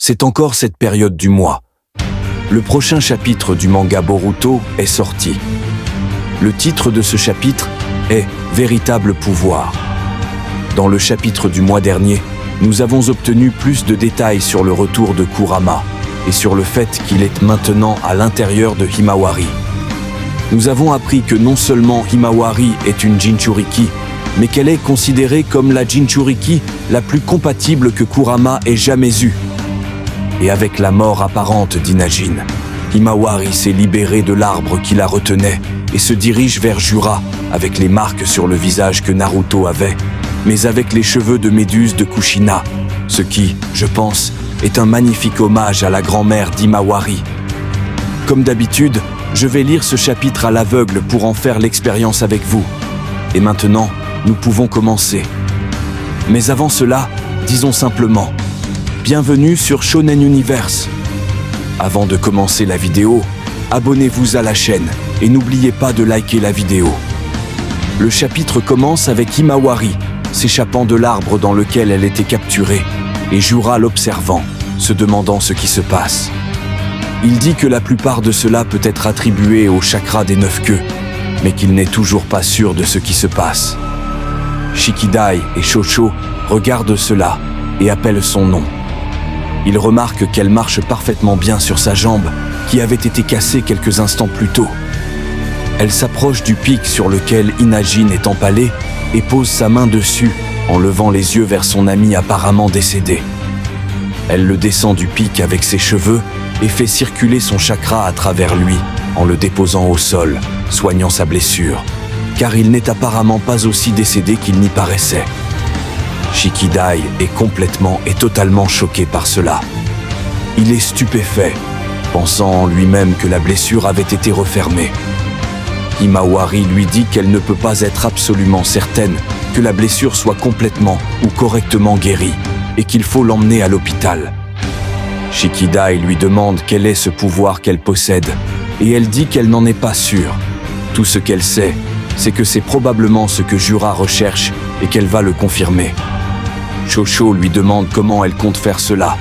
c'est encore cette période du mois. Le prochain chapitre du manga Boruto est sorti. Le titre de ce chapitre est « Véritable pouvoir ». Dans le chapitre du mois dernier, nous avons obtenu plus de détails sur le retour de Kurama et sur le fait qu'il est maintenant à l'intérieur de Himawari. Nous avons appris que non seulement Himawari est une Jinchuriki, mais qu'elle est considérée comme la Jinchuriki la plus compatible que Kurama ait jamais eue. Et avec la mort apparente d'Inajin, Himawari s'est libéré de l'arbre qui la retenait et se dirige vers Jura avec les marques sur le visage que Naruto avait, mais avec les cheveux de Méduse de Kushina, ce qui, je pense, est un magnifique hommage à la grand-mère d'Himawari. Comme d'habitude, je vais lire ce chapitre à l'aveugle pour en faire l'expérience avec vous. Et maintenant, nous pouvons commencer. Mais avant cela, disons simplement bienvenue sur Shonen Universe. Avant de commencer la vidéo, abonnez-vous à la chaîne et n'oubliez pas de liker la vidéo. Le chapitre commence avec Himawari s'échappant de l'arbre dans lequel elle était capturée et Jura l'observant, se demandant ce qui se passe. Il dit que la plupart de cela peut être attribué au chakra des 9 queues, mais qu'il n'est toujours pas sûr de ce qui se passe. Shikidai et Shosho regardent cela et appellent son nom. Ils remarquent qu'elle marche parfaitement bien sur sa jambe, qui avait été cassée quelques instants plus tôt. Elle s'approche du pic sur lequel Inajin est empalée et pose sa main dessus en levant les yeux vers son ami apparemment décédé. Elle le descend du pic avec ses cheveux et fait circuler son chakra à travers lui en le déposant au sol, soignant sa blessure, car il n'est apparemment pas aussi décédé qu'il n'y paraissait. Shikidai est complètement et totalement choqué par cela. Il est stupéfait, pensant en lui-même que la blessure avait été refermée. Himawari lui dit qu'elle ne peut pas être absolument certaine que la blessure soit complètement ou correctement guérie et qu'il faut l'emmener à l'hôpital. Shikidai lui demande quel est ce pouvoir qu'elle possède et elle dit qu'elle n'en est pas sûre. Tout ce qu'elle sait, c'est que c'est probablement ce que Jura recherche et qu'elle va le confirmer. Shosho lui demande comment elle compte faire cela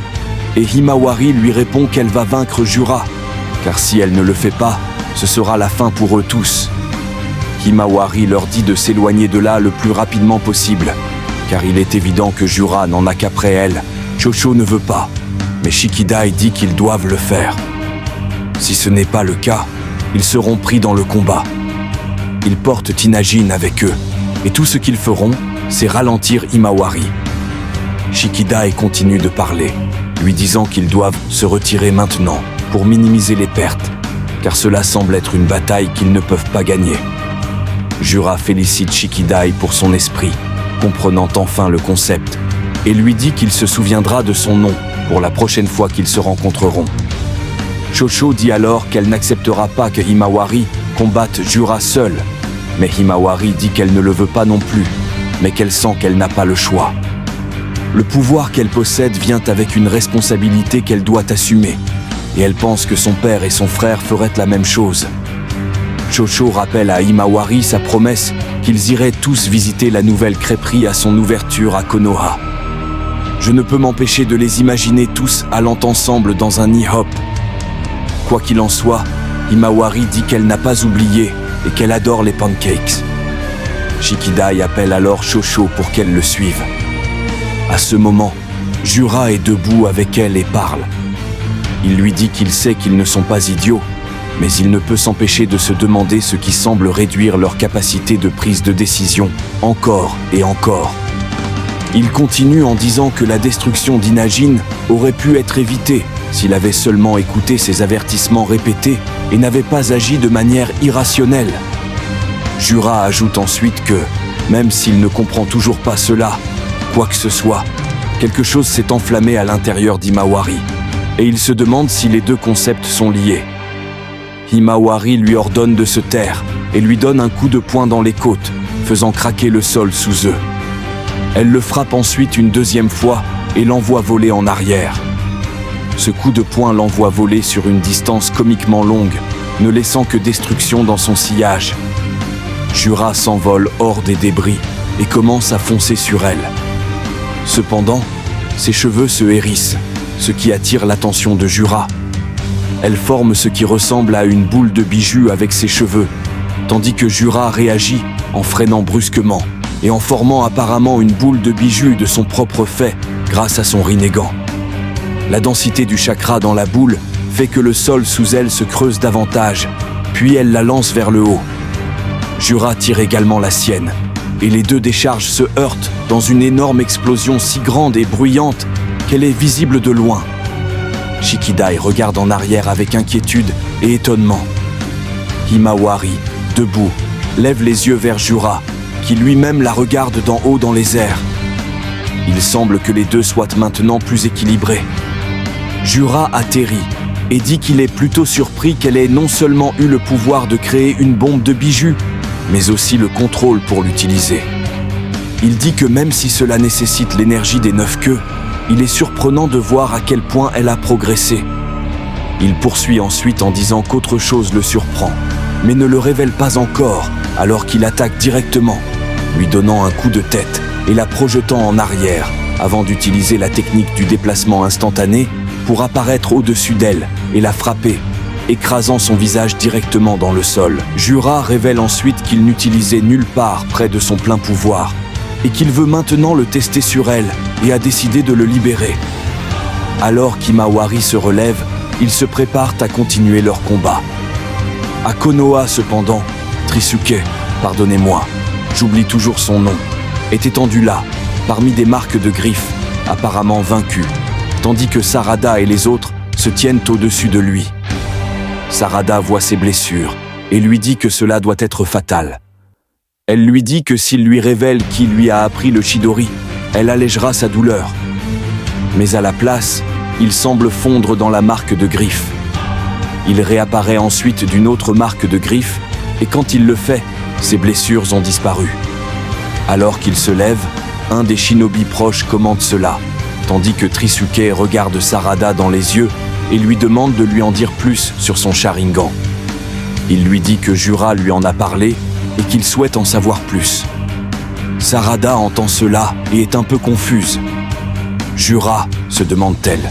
et Himawari lui répond qu'elle va vaincre Jura, car si elle ne le fait pas, ce sera la fin pour eux tous. Himawari leur dit de s'éloigner de là le plus rapidement possible, car il est évident que Jura n'en a qu'après elle. Shosho ne veut pas, mais Shikidai dit qu'ils doivent le faire. Si ce n'est pas le cas, ils seront pris dans le combat. Ils portent Inajin avec eux, et tout ce qu'ils feront, c'est ralentir Himawari. Shikidai continue de parler, lui disant qu'ils doivent se retirer maintenant pour minimiser les pertes, car cela semble être une bataille qu'ils ne peuvent pas gagner. Jura félicite Shikidai pour son esprit, comprenant enfin le concept, et lui dit qu'il se souviendra de son nom pour la prochaine fois qu'ils se rencontreront. Shosho dit alors qu'elle n'acceptera pas que Himawari combatte Jura seule, mais Himawari dit qu'elle ne le veut pas non plus, mais qu'elle sent qu'elle n'a pas le choix. Le pouvoir qu'elle possède vient avec une responsabilité qu'elle doit assumer, et elle pense que son père et son frère feraient la même chose. Shosho rappelle à Himawari sa promesse qu'ils iraient tous visiter la nouvelle crêperie à son ouverture à Konoha. Je ne peux m'empêcher de les imaginer tous allant ensemble dans un e-hop. Quoi qu'il en soit, Himawari dit qu'elle n'a pas oublié et qu'elle adore les pancakes. Shikidai appelle alors Shosho pour qu'elle le suive. À ce moment, Jura est debout avec elle et parle. Il lui dit qu'il sait qu'ils ne sont pas idiots, mais il ne peut s'empêcher de se demander ce qui semble réduire leur capacité de prise de décision, encore et encore. Il continue en disant que la destruction d'Inajin aurait pu être évitée s'il avait seulement écouté ses avertissements répétés et n'avait pas agi de manière irrationnelle. Jura ajoute ensuite que, même s'il ne comprend toujours pas cela, quoi que ce soit, quelque chose s'est enflammé à l'intérieur d'Himawari, et il se demande si les deux concepts sont liés. Himawari lui ordonne de se taire et lui donne un coup de poing dans les côtes, faisant craquer le sol sous eux. Elle le frappe ensuite une deuxième fois et l'envoie voler en arrière. Ce coup de poing l'envoie voler sur une distance comiquement longue, ne laissant que destruction dans son sillage. Jura s'envole hors des débris et commence à foncer sur elle. Cependant, ses cheveux se hérissent, ce qui attire l'attention de Jura. Elle forme ce qui ressemble à une boule de bijou avec ses cheveux, tandis que Jura réagit en freinant brusquement et en formant apparemment une boule de bijou de son propre fait grâce à son Rinnegan. La densité du chakra dans la boule fait que le sol sous elle se creuse davantage, puis elle la lance vers le haut. Jura tire également la sienne, et les deux décharges se heurtent dans une énorme explosion si grande et bruyante qu'elle est visible de loin. Shikidai regarde en arrière avec inquiétude et étonnement. Himawari, debout, lève les yeux vers Jura, qui lui-même la regarde d'en haut dans les airs. Il semble que les deux soient maintenant plus équilibrés. Jura atterrit et dit qu'il est plutôt surpris qu'elle ait non seulement eu le pouvoir de créer une bombe de bijou, mais aussi le contrôle pour l'utiliser. Il dit que même si cela nécessite l'énergie des 9 queues, il est surprenant de voir à quel point elle a progressé. Il poursuit ensuite en disant qu'autre chose le surprend, mais ne le révèle pas encore alors qu'il attaque directement, lui donnant un coup de tête et la projetant en arrière avant d'utiliser la technique du déplacement instantané pour apparaître au-dessus d'elle et la frapper, écrasant son visage directement dans le sol. Jura révèle ensuite qu'il n'utilisait nulle part près de son plein pouvoir et qu'il veut maintenant le tester sur elle et a décidé de le libérer. Alors qu'Himawari se relève, ils se préparent à continuer leur combat. À Konoha cependant, Trisuke, pardonnez-moi, j'oublie toujours son nom, est étendu là, parmi des marques de griffes, apparemment vaincu, tandis que Sarada et les autres se tiennent au-dessus de lui. Sarada voit ses blessures et lui dit que cela doit être fatal. Elle lui dit que s'il lui révèle qui lui a appris le Chidori, elle allégera sa douleur. Mais à la place, il semble fondre dans la marque de griffes. Il réapparaît ensuite d'une autre marque de griffes et quand il le fait, ses blessures ont disparu. Alors qu'il se lève, un des shinobi proches commente cela, tandis que Trisuke regarde Sarada dans les yeux et lui demande de lui en dire plus sur son Sharingan. Il lui dit que Jura lui en a parlé et qu'il souhaite en savoir plus. Sarada entend cela et est un peu confuse. « Jura ?» se demande-t-elle.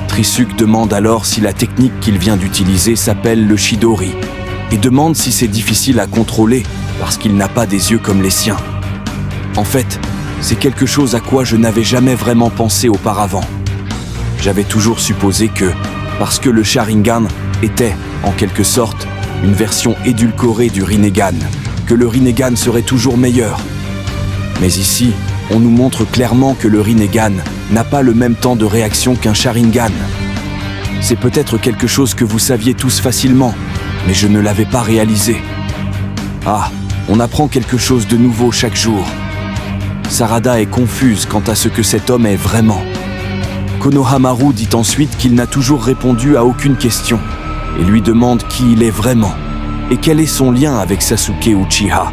Trisuke demande alors si la technique qu'il vient d'utiliser s'appelle le Chidori et demande si c'est difficile à contrôler parce qu'il n'a pas des yeux comme les siens. En fait, c'est quelque chose à quoi je n'avais jamais vraiment pensé auparavant. J'avais toujours supposé que, parce que le Sharingan était, en quelque sorte, une version édulcorée du Rinnegan, que le Rinnegan serait toujours meilleur. Mais ici, on nous montre clairement que le Rinnegan n'a pas le même temps de réaction qu'un Sharingan. C'est peut-être quelque chose que vous saviez tous facilement, mais je ne l'avais pas réalisé. Ah, on apprend quelque chose de nouveau chaque jour. Sarada est confuse quant à ce que cet homme est vraiment. Konohamaru dit ensuite qu'il n'a toujours répondu à aucune question et lui demande qui il est vraiment et quel est son lien avec Sasuke Uchiha.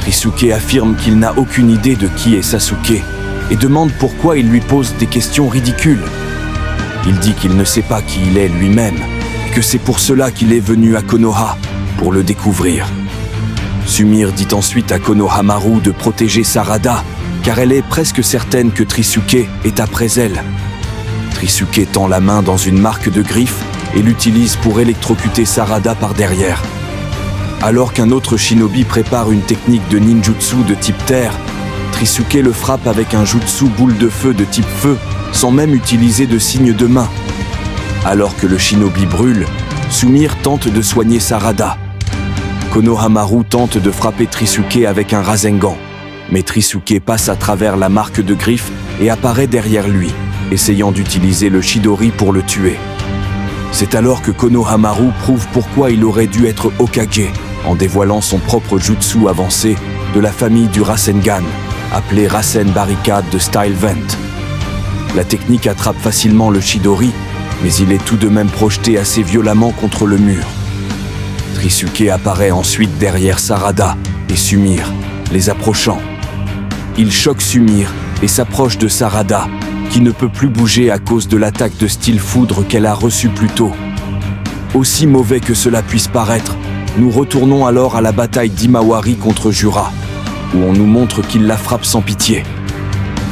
Trisuke affirme qu'il n'a aucune idée de qui est Sasuke et demande pourquoi il lui pose des questions ridicules. Il dit qu'il ne sait pas qui il est lui-même et que c'est pour cela qu'il est venu à Konoha, pour le découvrir. Sumire dit ensuite à Konohamaru de protéger Sarada, car elle est presque certaine que Trisuke est après elle. Trisuke tend la main dans une marque de griffe et l'utilise pour électrocuter Sarada par derrière. Alors qu'un autre shinobi prépare une technique de ninjutsu de type terre, Trisuke le frappe avec un jutsu boule de feu de type feu, sans même utiliser de signe de main. Alors que le shinobi brûle, Sumire tente de soigner Sarada. Konohamaru tente de frapper Trisuke avec un Rasengan, mais Trisuke passe à travers la marque de griffe et apparaît derrière lui, essayant d'utiliser le Chidori pour le tuer. C'est alors que Konohamaru prouve pourquoi il aurait dû être Hokage, en dévoilant son propre jutsu avancé de la famille du Rasengan, appelé Rasen Barricade de Style Vent. La technique attrape facilement le Chidori, mais il est tout de même projeté assez violemment contre le mur. Trisuke apparaît ensuite derrière Sarada et Sumire, les approchant. Il choque Sumire et s'approche de Sarada, qui ne peut plus bouger à cause de l'attaque de style foudre qu'elle a reçue plus tôt. Aussi mauvais que cela puisse paraître, nous retournons alors à la bataille d'Himawari contre Jura, où on nous montre qu'il la frappe sans pitié.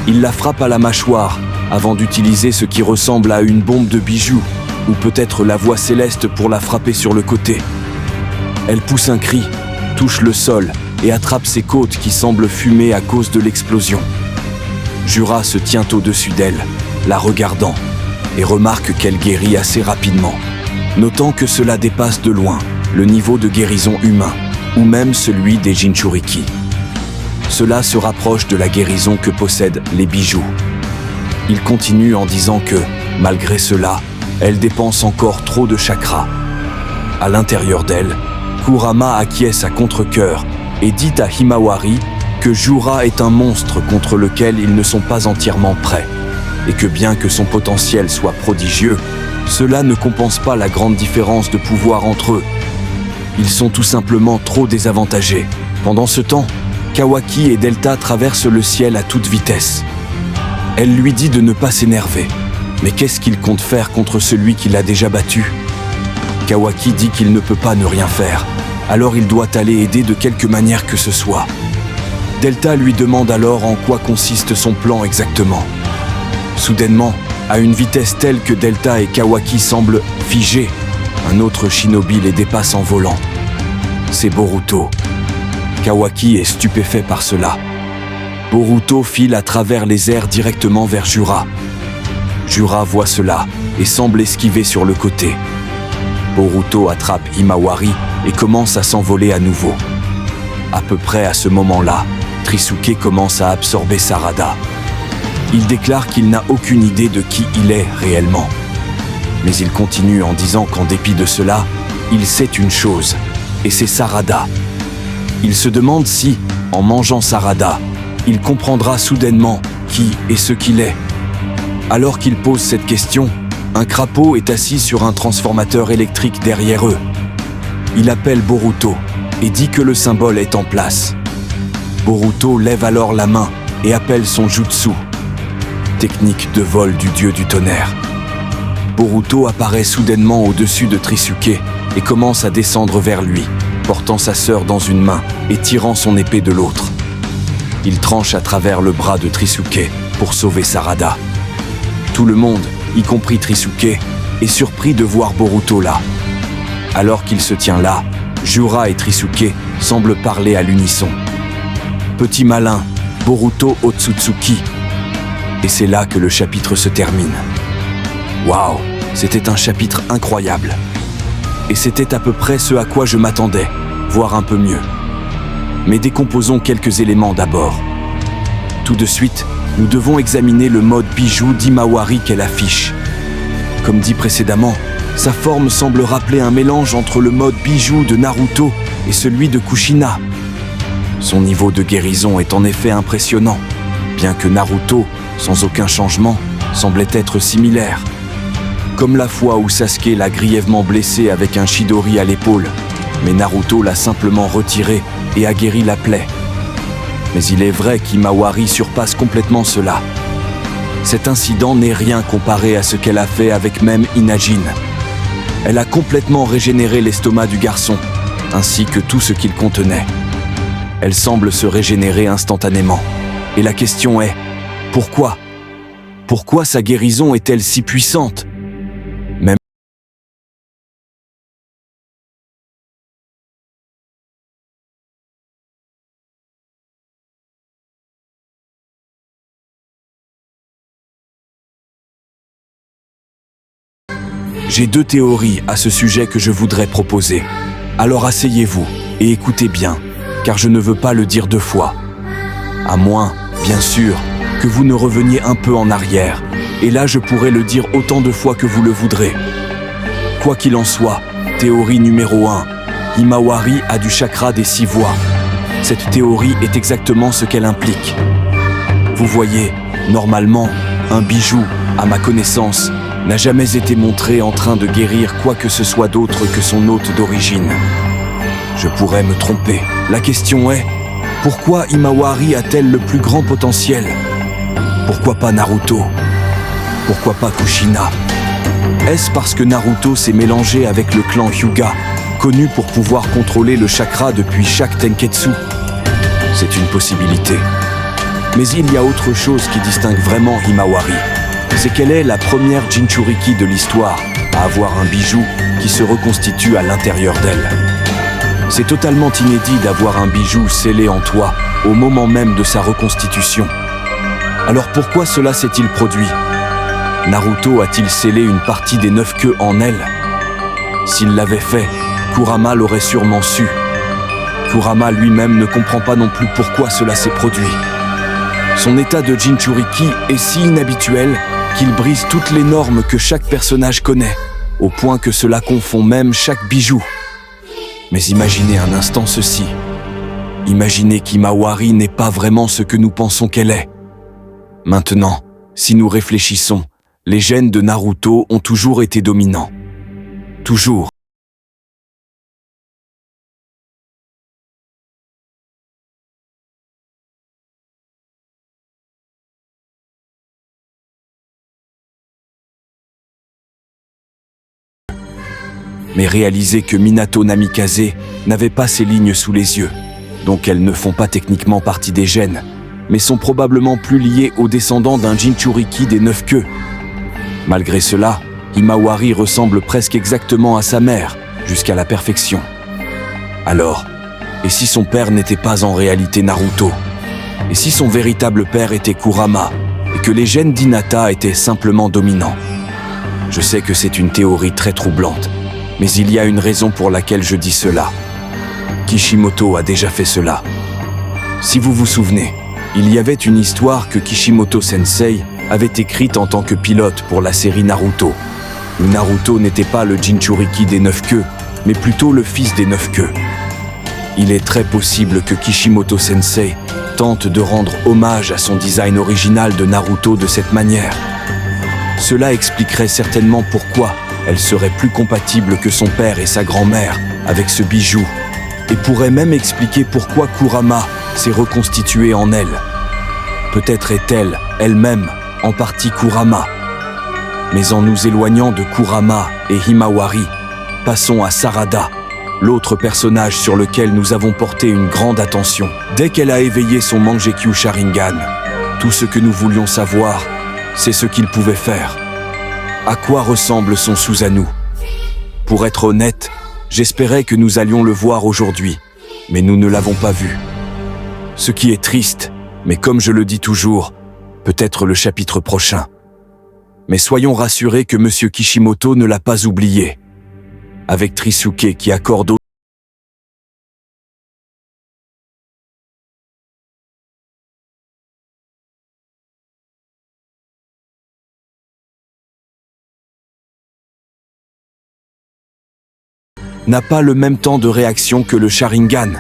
Il la frappe à la mâchoire avant d'utiliser ce qui ressemble à une bombe de bijoux, ou peut-être la voix céleste pour la frapper sur le côté. Elle pousse un cri, touche le sol et attrape ses côtes qui semblent fumer à cause de l'explosion. Jura se tient au-dessus d'elle, la regardant, et remarque qu'elle guérit assez rapidement, notant que cela dépasse de loin le niveau de guérison humain, ou même celui des Jinchuriki. Cela se rapproche de la guérison que possèdent les bijoux. Il continue en disant que, malgré cela, elle dépense encore trop de chakras. À l'intérieur d'elle, Kurama acquiesce à contre-cœur et dit à Himawari que Jura est un monstre contre lequel ils ne sont pas entièrement prêts, et que bien que son potentiel soit prodigieux, cela ne compense pas la grande différence de pouvoir entre eux. Ils sont tout simplement trop désavantagés. Pendant ce temps, Kawaki et Delta traversent le ciel à toute vitesse. Elle lui dit de ne pas s'énerver. Mais qu'est-ce qu'il compte faire contre celui qui l'a déjà battu? Kawaki dit qu'il ne peut pas ne rien faire, alors il doit aller aider de quelque manière que ce soit. Delta lui demande alors en quoi consiste son plan exactement. Soudainement, à une vitesse telle que Delta et Kawaki semblent figés, un autre shinobi les dépasse en volant. C'est Boruto. Kawaki est stupéfait par cela. Boruto file à travers les airs directement vers Jura. Jura voit cela et semble esquiver sur le côté. Boruto attrape Himawari et commence à s'envoler à nouveau. À peu près à ce moment-là, Trisuke commence à absorber Sarada. Il déclare qu'il n'a aucune idée de qui il est réellement. Mais il continue en disant qu'en dépit de cela, il sait une chose, et c'est Sarada. Il se demande si, en mangeant Sarada, il comprendra soudainement qui et ce qu'il est. Alors qu'il pose cette question, un crapaud est assis sur un transformateur électrique derrière eux. Il appelle Boruto et dit que le symbole est en place. Boruto lève alors la main et appelle son jutsu, technique de vol du dieu du tonnerre. Boruto apparaît soudainement au-dessus de Trisuke et commence à descendre vers lui, portant sa sœur dans une main et tirant son épée de l'autre. Il tranche à travers le bras de Trisuke pour sauver Sarada. Tout le monde, y compris Trisuke, est surpris de voir Boruto là. Alors qu'il se tient là, Jura et Trisuke semblent parler à l'unisson. Petit malin, Boruto Otsutsuki. Et c'est là que le chapitre se termine. Waouh, c'était un chapitre incroyable. Et c'était à peu près ce à quoi je m'attendais, voire un peu mieux. Mais décomposons quelques éléments d'abord. Tout de suite, nous devons examiner le mode bijou d'Himawari qu'elle affiche. Comme dit précédemment, sa forme semble rappeler un mélange entre le mode bijou de Naruto et celui de Kushina. Son niveau de guérison est en effet impressionnant, bien que Naruto, sans aucun changement, semblait être similaire. Comme la fois où Sasuke l'a grièvement blessé avec un Chidori à l'épaule, mais Naruto l'a simplement retiré et a guéri la plaie. Mais il est vrai qu'Himawari surpasse complètement cela. Cet incident n'est rien comparé à ce qu'elle a fait avec même Inajin. Elle a complètement régénéré l'estomac du garçon, ainsi que tout ce qu'il contenait. Elle semble se régénérer instantanément. Et la question est, pourquoi? Pourquoi sa guérison est-elle si puissante? Même J'ai deux théories à ce sujet que je voudrais proposer. Alors asseyez-vous et écoutez bien, car je ne veux pas le dire deux fois. À moins, bien sûr, que vous ne reveniez un peu en arrière, et là je pourrais le dire autant de fois que vous le voudrez. Quoi qu'il en soit, théorie numéro 1, Himawari a du chakra des 6 voies. Cette théorie est exactement ce qu'elle implique. Vous voyez, normalement, un bijou, à ma connaissance, n'a jamais été montré en train de guérir quoi que ce soit d'autre que son hôte d'origine. Je pourrais me tromper. La question est, pourquoi Himawari a-t-elle le plus grand potentiel? Pourquoi pas Naruto? Pourquoi pas Kushina? Est-ce parce que Naruto s'est mélangé avec le clan Hyuga, connu pour pouvoir contrôler le chakra depuis chaque Tenketsu? C'est une possibilité. Mais il y a autre chose qui distingue vraiment Himawari. c'est qu'elle est la première Jinchuriki de l'histoire à avoir un bijou qui se reconstitue à l'intérieur d'elle. C'est totalement inédit d'avoir un bijou scellé en toi au moment même de sa reconstitution. Alors pourquoi cela s'est-il produit? Naruto a-t-il scellé une partie des 9 queues en elle? S'il l'avait fait, Kurama l'aurait sûrement su. Kurama lui-même ne comprend pas non plus pourquoi cela s'est produit. Son état de Jinchuriki est si inhabituel qu'il brise toutes les normes que chaque personnage connaît, au point que cela confond même chaque bijou. Mais imaginez un instant ceci. Imaginez qu'Himawari n'est pas vraiment ce que nous pensons qu'elle est. Maintenant, si nous réfléchissons, les gènes de Naruto ont toujours été dominants. Toujours. Mais réalisez que Minato Namikaze n'avait pas ces lignes sous les yeux, donc elles ne font pas techniquement partie des gènes, mais sont probablement plus liées aux descendants d'un Jinchuriki des 9 queues. Malgré cela, Himawari ressemble presque exactement à sa mère, jusqu'à la perfection. Alors, et si son père n'était pas en réalité Naruto? Et si son véritable père était Kurama, et que les gènes d'Hinata étaient simplement dominants? Je sais que c'est une théorie très troublante, mais il y a une raison pour laquelle je dis cela. Kishimoto a déjà fait cela. Si vous vous souvenez, il y avait une histoire que Kishimoto Sensei avait écrite en tant que pilote pour la série Naruto, où Naruto n'était pas le Jinchuriki des 9 queues, mais plutôt le fils des 9 queues. Il est très possible que Kishimoto Sensei tente de rendre hommage à son design original de Naruto de cette manière. Cela expliquerait certainement pourquoi elle serait plus compatible que son père et sa grand-mère avec ce bijou, et pourrait même expliquer pourquoi Kurama s'est reconstituée en elle. Peut-être est-elle, elle-même, en partie Kurama. Mais en nous éloignant de Kurama et Himawari, passons à Sarada, l'autre personnage sur lequel nous avons porté une grande attention. Dès qu'elle a éveillé son Mangekyo Sharingan, tout ce que nous voulions savoir, c'est ce qu'il pouvait faire. À quoi ressemble son Susanoo? Pour être honnête, j'espérais que nous allions le voir aujourd'hui, mais nous ne l'avons pas vu. Ce qui est triste, mais comme je le dis toujours, peut-être le chapitre prochain. Mais soyons rassurés que Monsieur Kishimoto ne l'a pas oublié. Avec Trisuke qui accorde n'a pas le même temps de réaction que le Sharingan.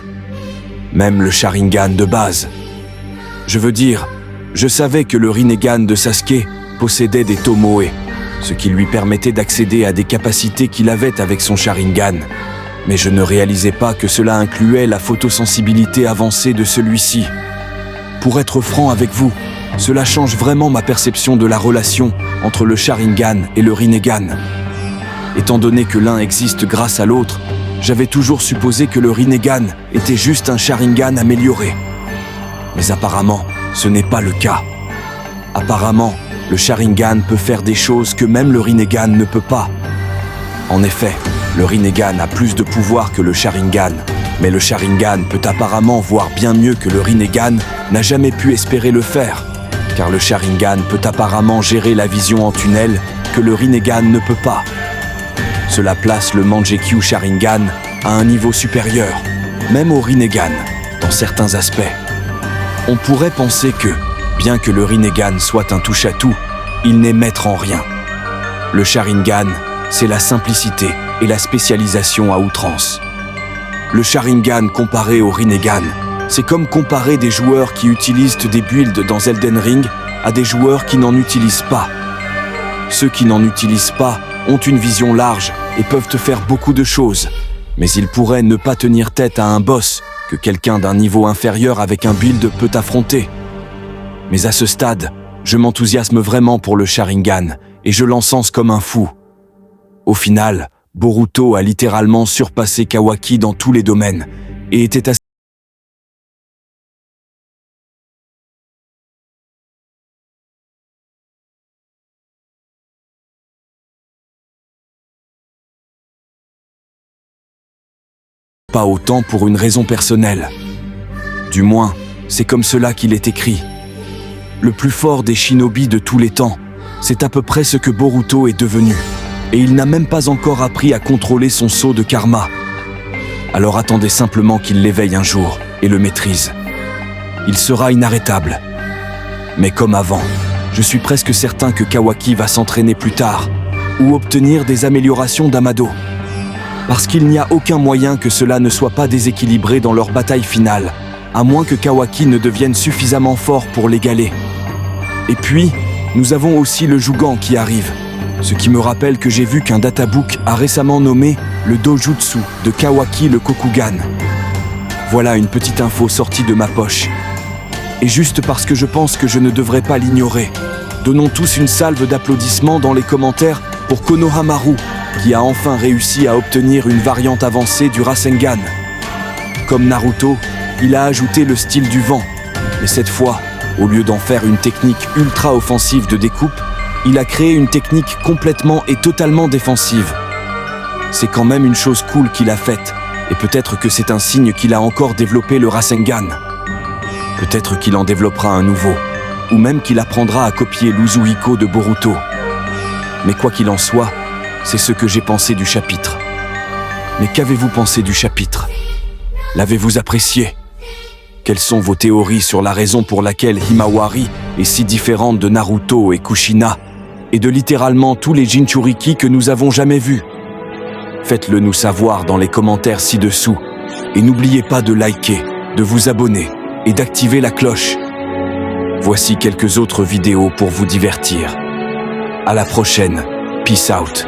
Même le Sharingan de base. Je veux dire, je savais que le Rinnegan de Sasuke possédait des Tomoe, ce qui lui permettait d'accéder à des capacités qu'il avait avec son Sharingan. Mais je ne réalisais pas que cela incluait la photosensibilité avancée de celui-ci. Pour être franc avec vous, cela change vraiment ma perception de la relation entre le Sharingan et le Rinnegan. Étant donné que l'un existe grâce à l'autre, j'avais toujours supposé que le Rinnegan était juste un Sharingan amélioré. Mais apparemment, ce n'est pas le cas. Apparemment, le Sharingan peut faire des choses que même le Rinnegan ne peut pas. En effet, le Rinnegan a plus de pouvoir que le Sharingan, mais le Sharingan peut apparemment voir bien mieux que le Rinnegan n'a jamais pu espérer le faire, car le Sharingan peut apparemment gérer la vision en tunnel que le Rinnegan ne peut pas. Cela place le Mangekyo Sharingan à un niveau supérieur, même au Rinnegan, dans certains aspects. On pourrait penser que, bien que le Rinnegan soit un touche-à-tout, il n'est maître en rien. Le Sharingan, c'est la simplicité et la spécialisation à outrance. Le Sharingan comparé au Rinnegan, c'est comme comparer des joueurs qui utilisent des builds dans Elden Ring à des joueurs qui n'en utilisent pas. Ceux qui n'en utilisent pas ont une vision large et peuvent faire beaucoup de choses, mais ils pourraient ne pas tenir tête à un boss que quelqu'un d'un niveau inférieur avec un build peut affronter. Mais à ce stade, je m'enthousiasme vraiment pour le Sharingan et je l'encense comme un fou. Au final, Boruto a littéralement surpassé Kawaki dans tous les domaines et était assez pas autant pour une raison personnelle. Du moins, c'est comme cela qu'il est écrit. Le plus fort des shinobi de tous les temps, c'est à peu près ce que Boruto est devenu. Et il n'a même pas encore appris à contrôler son sceau de karma. Alors attendez simplement qu'il l'éveille un jour et le maîtrise. Il sera inarrêtable. Mais comme avant, je suis presque certain que Kawaki va s'entraîner plus tard ou obtenir des améliorations d'Amado. Parce qu'il n'y a aucun moyen que cela ne soit pas déséquilibré dans leur bataille finale, à moins que Kawaki ne devienne suffisamment fort pour l'égaler. Et puis, nous avons aussi le Jugan qui arrive, ce qui me rappelle que j'ai vu qu'un databook a récemment nommé le Dojutsu de Kawaki le Kokugan. Voilà une petite info sortie de ma poche. Et juste parce que je pense que je ne devrais pas l'ignorer, donnons tous une salve d'applaudissements dans les commentaires pour Konohamaru, qui a enfin réussi à obtenir une variante avancée du Rasengan. Comme Naruto, il a ajouté le style du vent, mais cette fois, au lieu d'en faire une technique ultra offensive de découpe, il a créé une technique complètement et totalement défensive. C'est quand même une chose cool qu'il a faite, et peut-être que c'est un signe qu'il a encore développé le Rasengan. Peut-être qu'il en développera un nouveau, ou même qu'il apprendra à copier l'Uzuhiko de Boruto. Mais quoi qu'il en soit, c'est ce que j'ai pensé du chapitre. Mais qu'avez-vous pensé du chapitre? L'avez-vous apprécié? Quelles sont vos théories sur la raison pour laquelle Himawari est si différente de Naruto et Kushina, et de littéralement tous les Jinchuriki que nous avons jamais vus? Faites-le nous savoir dans les commentaires ci-dessous, et n'oubliez pas de liker, de vous abonner, et d'activer la cloche. Voici quelques autres vidéos pour vous divertir. À la prochaine. Peace out.